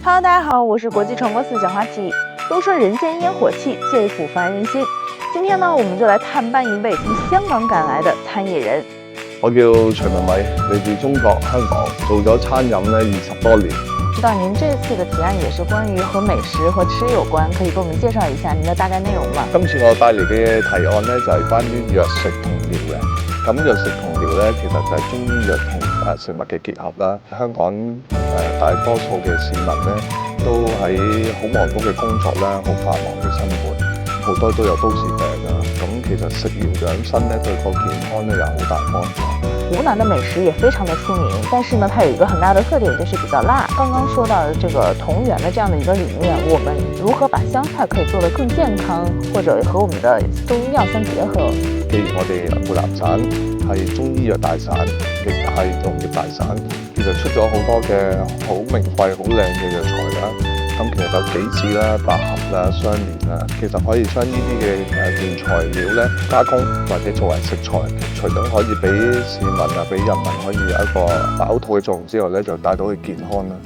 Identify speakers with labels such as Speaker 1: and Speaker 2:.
Speaker 1: Hello，大家好，我是國際傳播4小花旗。都說人間煙火氣，最撫凡人心。今天呢，我們就來探班一位從香港趕來的餐業人。
Speaker 2: 我叫徐文偉，嚟自中國香港，做咗餐飲咧20多年。
Speaker 1: 知道您這次的提案也是關於和美食和吃有關，可以給我們介紹一下您的大概內容嗎？
Speaker 2: 今次我帶嚟嘅提案咧就係關於藥食同療嘅。咁藥食同療咧，其實就係中醫藥同食物嘅結合啦。香港大多數嘅市民咧都喺好忙碌嘅工作啦，好繁忙嘅生活，好多都有都市病啦。咁其實食療養生咧對個健康咧有好大幫助。
Speaker 1: 湖南的美食也非常的出名，但是呢，它有一個很大的特點，就是比較辣。剛剛說到的這個同源的這樣的一個理念，我們如何把湘菜可以做得更健康，或者和我們的中醫藥相結合？
Speaker 2: 既然我哋湖南省係中醫藥大省，亦係農業大省，其實出咗好多嘅好名貴、好靚嘅藥材啦。咁其實有杞子啦、百合啦、雙蓮啦，其實可以將呢啲嘅原材料咧加工或者作為食材，除咗可以俾市民啊、俾人民可以有一個飽肚嘅作用之外咧，就帶到佢健康啦。